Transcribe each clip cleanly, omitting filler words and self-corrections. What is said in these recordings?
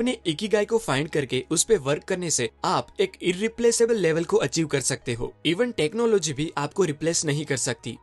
अपने इकिगाई को फाइंड करके उस पे वर्क करने से आप एक इररिप्लेसेबल लेवल को अचीव कर सकते हो। इवन टेक्नोलॉजी भी आपको रिप्लेस नहीं कर सकती।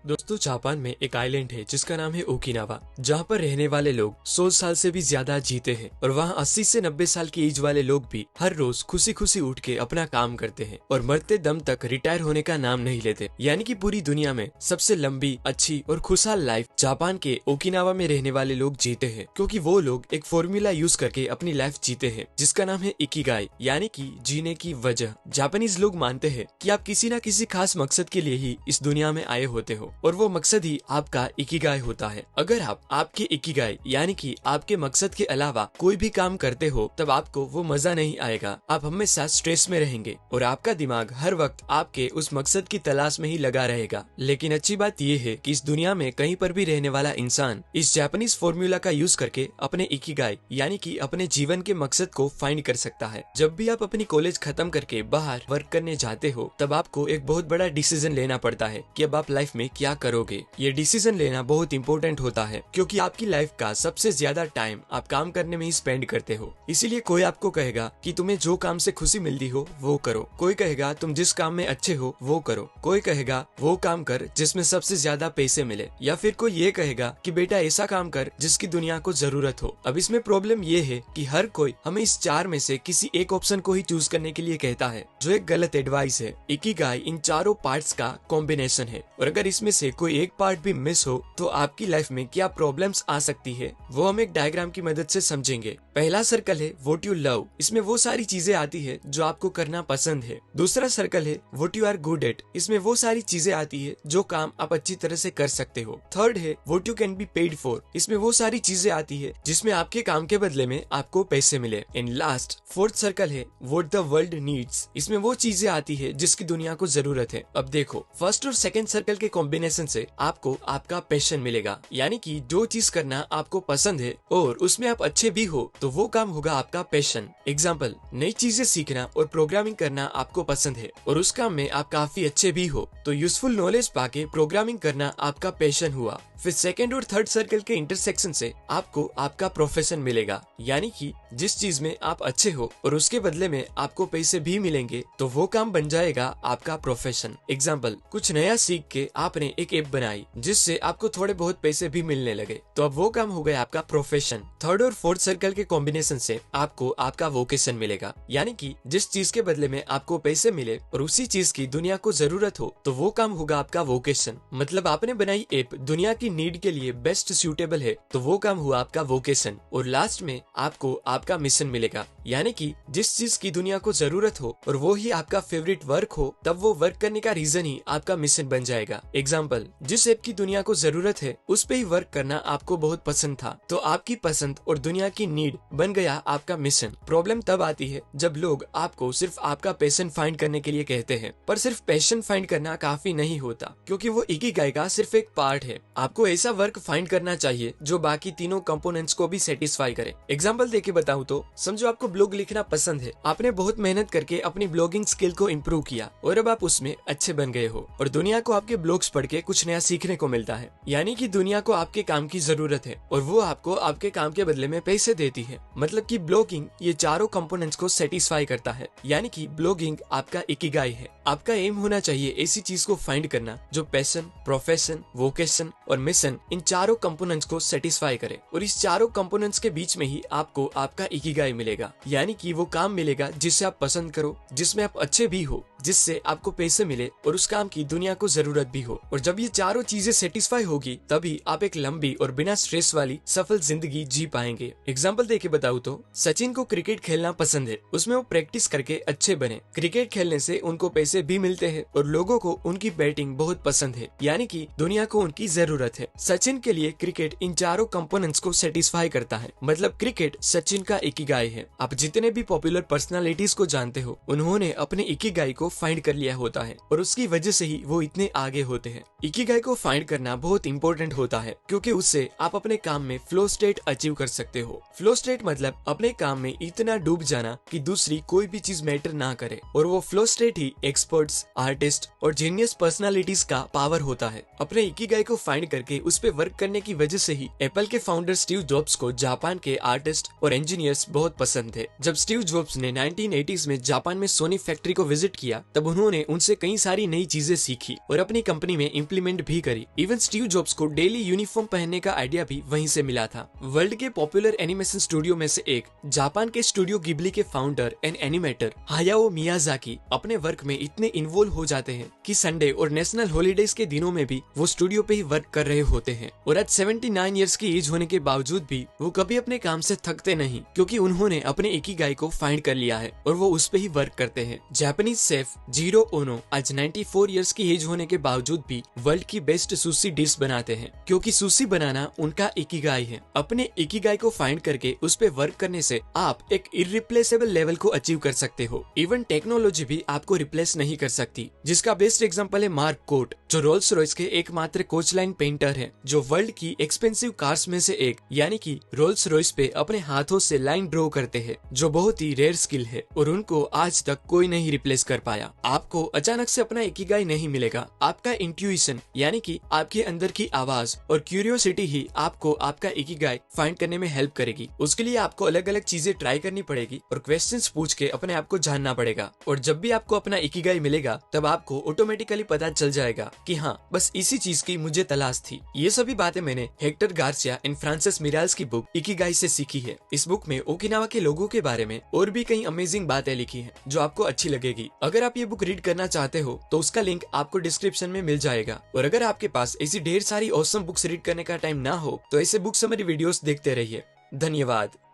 दोस्तों, जापान में एक आइलैंड है जिसका नाम है ओकिनावा, जहाँ पर रहने वाले लोग 100 साल से भी ज्यादा जीते हैं और वहाँ 80 से 90 साल की एज वाले लोग भी हर रोज खुशी खुशी उठ के अपना काम करते हैं और मरते दम तक रिटायर होने का नाम नहीं लेते। यानी कि पूरी दुनिया में सबसे लंबी, अच्छी और खुशहाल लाइफ जापान के ओकिनावा में रहने वाले लोग जीते हैं, क्योंकि वो लोग एक फॉर्मूला यूज करके अपनी लाइफ जीते हैं जिसका नाम है इकिगाई, यानी कि जीने की वजह। जापानीज लोग मानते हैं कि आप किसी न किसी खास मकसद के लिए ही इस दुनिया में आए होते हो और वो मकसद ही आपका इकिगाई होता है। अगर आप आपके इकिगाई यानी कि आपके मकसद के अलावा कोई भी काम करते हो तब आपको वो मजा नहीं आएगा। आप हमेशा स्ट्रेस में रहेंगे और आपका दिमाग हर वक्त आपके उस मकसद की तलाश में ही लगा रहेगा। लेकिन अच्छी बात यह है कि इस दुनिया में कहीं पर भी रहने वाला इंसान इस जापानीज फॉर्मूला का यूज करके अपने इकिगाई यानी कि अपने जीवन के मकसद को फाइंड कर सकता है। जब भी आप अपनी कॉलेज खत्म करके बाहर वर्क करने जाते हो तब आपको एक बहुत बड़ा डिसीजन लेना पड़ता है कि अब आप लाइफ में क्या करोगे। ये डिसीजन लेना बहुत इंपॉर्टेंट होता है, क्योंकि आपकी लाइफ का सबसे ज्यादा टाइम आप काम करने में ही स्पेंड करते हो। इसीलिए कोई आपको कहेगा कि तुम्हें जो काम से खुशी मिलती हो वो करो, कोई कहेगा तुम जिस काम में अच्छे हो वो करो, कोई कहेगा वो काम कर जिसमें सबसे ज्यादा पैसे मिले, या फिर कोई ये कहेगा कि बेटा ऐसा काम कर जिसकी दुनिया को जरूरत हो। अब इसमें प्रॉब्लम ये है कि हर कोई हमें इस चार में से किसी एक ऑप्शन को ही चूज करने के लिए कहता है, जो एक गलत एडवाइस है। इकिगाई इन चारों पार्ट्स का कॉम्बिनेशन है और अगर इसमें से कोई एक पार्ट भी मिस हो तो आपकी लाइफ में क्या प्रॉब्लम्स आ सकती है वो हम एक डायग्राम की मदद से समझेंगे। पहला सर्कल है व्हाट यू लव, इसमें वो सारी चीजें आती है जो आपको करना पसंद है। दूसरा सर्कल है what you are good at, इसमें वो सारी चीजें आती है जो काम आप अच्छी तरह से कर सकते हो। थर्ड है what you can be paid for, इसमें वो सारी चीजें आती है जिसमें आपके काम के बदले में आपको पैसे मिले। एंड लास्ट फोर्थ सर्कल है व्हाट द वर्ल्ड नीड्स, इसमें वो चीजें आती है जिसकी दुनिया को जरूरत है। अब देखो, फर्स्ट और सेकंड सर्कल के कॉम्बिनेशन से आपको आपका पैशन मिलेगा, यानी कि जो चीज करना आपको पसंद है और उसमें आप अच्छे भी हो तो वो काम होगा आपका पैशन। एग्जाम्पल, नई चीजें सीखना और प्रोग्रामिंग करना आपको पसंद है और उस काम में आप काफी अच्छे भी हो तो यूजफुल नॉलेज पाके प्रोग्रामिंग करना आपका पैशन हुआ। फिर सेकंड और थर्ड सर्कल के इंटरसेक्शन से आपको आपका प्रोफेशन मिलेगा, यानी कि जिस चीज में आप अच्छे हो और उसके बदले में आपको पैसे भी मिलेंगे तो वो काम बन जाएगा आपका प्रोफेशन। एग्जाम्पल, कुछ नया सीख के आपने एक ऐप बनाई जिससे आपको थोड़े बहुत पैसे भी मिलने लगे तो अब वो काम हो गया आपका प्रोफेशन। थर्ड और फोर्थ सर्कल के कॉम्बिनेशन से आपको आपका वोकेशन मिलेगा, यानी कि जिस चीज के बदले में आपको पैसे मिले और उसी चीज की दुनिया को जरूरत हो तो वो काम होगा आपका वोकेशन। मतलब आपने बनाई ऐप दुनिया की नीड के लिए बेस्ट सूटेबल है तो वो काम हुआ आपका वोकेशन। और लास्ट में आपको आपका मिशन मिलेगा, यानी कि जिस चीज की दुनिया को जरूरत हो और वो ही आपका फेवरेट वर्क हो तब वो वर्क करने का रीजन ही आपका मिशन बन जाएगा। एग्जाम्पल, जिस ऐप की दुनिया को जरूरत है उस पे ही वर्क करना आपको बहुत पसंद था तो आपकी पसंद और दुनिया की नीड बन गया आपका मिशन। प्रॉब्लम तब आती है जब लोग आपको सिर्फ आपका पैशन फाइंड करने के लिए कहते हैं, पर सिर्फ पैशन फाइंड करना काफी नहीं होता, क्योंकि वो इकिगाई का सिर्फ एक पार्ट है। आपको ऐसा वर्क फाइंड करना चाहिए जो बाकी तीनों कंपोनेंट्स को भी सेटिस्फाई करे। एग्जाम्पल देके बताऊं तो समझो आपको ब्लॉग लिखना पसंद है, आपने बहुत मेहनत करके अपनी ब्लॉगिंग स्किल को इम्प्रूव किया और अब आप उसमें अच्छे बन गए हो और दुनिया को आपके ब्लॉग्स पढ़ के कुछ नया सीखने को मिलता है, यानी कि दुनिया को आपके काम की जरूरत है और वो आपको आपके काम के बदले में पैसे देती है। मतलब कि ब्लॉगिंग ये चारों कंपोनेंट्स को सेटिस्फाई करता है, यानी कि ब्लॉगिंग आपका इकिगाई है। आपका एम होना चाहिए ऐसी चीज को फाइंड करना जो पैशन, प्रोफेशन, वोकेशन और मिशन इन चारों कंपोनेंट्स को सेटिस्फाई करे और इस चारों कंपोनेंट्स के बीच में ही आपको आपका इकिगाई मिलेगा, यानी कि वो काम मिलेगा जिसे आप पसंद करो, जिसमें आप अच्छे भी हो, जिससे आपको पैसे मिले और उस काम की दुनिया को जरूरत भी हो। और जब ये चारों चीजें सेटिस्फाई होगी तभी आप एक लंबी और बिना स्ट्रेस वाली सफल जिंदगी जी पाएंगे। एग्जाम्पल देके बताऊं तो सचिन को क्रिकेट खेलना पसंद है, उसमें वो प्रैक्टिस करके अच्छे बने। क्रिकेट खेलने से उनको पैसे भी मिलते हैं और लोगों को उनकी बैटिंग बहुत पसंद है, यानी कि दुनिया को उनकी जरूरत है। सचिन के लिए क्रिकेट इन चारों कंपोनेंट्स को सेटिस्फाई करता है, मतलब क्रिकेट सचिन का इकिगाई है। आप जितने भी पॉपुलर पर्सनालिटीज को जानते हो उन्होंने अपने इकिगाई को फाइंड कर लिया होता है और उसकी वजह से ही वो इतने आगे होते हैं। इकिगाई को फाइंड करना बहुत इंपॉर्टेंट होता है क्योंकि उससे आप अपने काम में फ्लो स्टेट अचीव कर सकते हो। फ्लो स्टेट मतलब अपने काम में इतना डूब जाना कि दूसरी कोई भी चीज मैटर ना करे, और वो फ्लो स्टेट ही एक्सपर्ट्स, आर्टिस्ट और जीनियस पर्सनालिटीज का पावर होता है। अपने इकिगाई को फाइंड करके उस पे वर्क करने की वजह से ही एप्पल के फाउंडर स्टीव जॉब्स को जापान के आर्टिस्ट और इंजीनियर्स बहुत पसंद थे। जब स्टीव जॉब्स ने 1980s में जापान में सोनी फैक्ट्री को विजिट किया तब उन्होंने उनसे कई सारी नई चीजें सीखी और अपनी कंपनी में इम्प्लीमेंट भी करी। इवन स्टीव जॉब्स को डेली यूनिफॉर्म पहनने का आइडिया भी वहीं से मिला था। वर्ल्ड के पॉपुलर एनिमेशन स्टूडियो में से एक जापान के स्टूडियो गिबली के फाउंडर एंड एनिमेटर हायाओ मियाजाकी अपने वर्क में इतने इन्वॉल्व हो जाते हैं कि संडे और नेशनल हॉलीडेज के दिनों में भी वो स्टूडियो पे ही वर्क कर रहे होते हैं। और आज 79 इयर्स की एज होने के बावजूद भी वो कभी अपने काम से थकते नहीं क्योंकि उन्होंने अपने इकिगाई को फाइंड कर लिया है और वो उस पे ही वर्क करते हैं। जापानीज शेफ जीरो ओनो आज 94 इयर्स की एज होने के बावजूद भी वर्ल्ड की बेस्ट सुशी डिश बनाते हैं क्योंकि सुशी बनाना उनका इकिगाई है। अपने इकिगाई को फाइंड करके उस पे वर्क करने से आप एक इररिप्लेसेबल लेवल को अचीव कर सकते हो। इवन टेक्नोलॉजी भी आपको रिप्लेस नहीं कर सकती, जिसका बेस्ट एग्जांपल है मार्क कोट, जो रोल्स रॉयस के एकमात्र कोच लाइन पेंटर है, जो वर्ल्ड की एक्सपेंसिव कार्स में से एक यानी कि रोल्स रॉयस पे अपने हाथों से लाइन ड्रॉ करते हैं, जो बहुत ही रेयर स्किल है और उनको आज तक कोई नहीं रिप्लेस कर पाया। आपको अचानक से अपना इकिगाई नहीं मिलेगा, आपका इंट्यूशन यानी कि आपके अंदर की आवाज और क्यूरियोसिटी ही आपको आपका इकिगाई फाइंड करने में हेल्प करेगी। उसके लिए आपको अलग अलग चीजें ट्राई करनी पड़ेगी और क्वेश्चंस पूछ के अपने आप को जानना पड़ेगा, और जब भी आपको अपना इकिगाई मिलेगा तब आपको ऑटोमेटिकली पता चल जाएगा कि हाँ, बस इसी चीज की मुझे तलाश थी। ये सभी बातें मैंने हेक्टर गार्सिया एंड फ्रांसिस मिराल्स की बुक इकिगाई से सीखी है। इस बुक में ओकिनावा के लोगों के बारे में और भी कई अमेजिंग बातें लिखी हैं जो आपको अच्छी लगेगी। अगर आप ये बुक रीड करना चाहते हो तो उसका लिंक आपको डिस्क्रिप्शन में मिल जाएगा। और अगर आपके पास ऐसी ढेर सारी ऑसम बुक्स रीड करने का टाइम ना हो तो ऐसे बुक समरी वीडियोस देखते रहिए। धन्यवाद।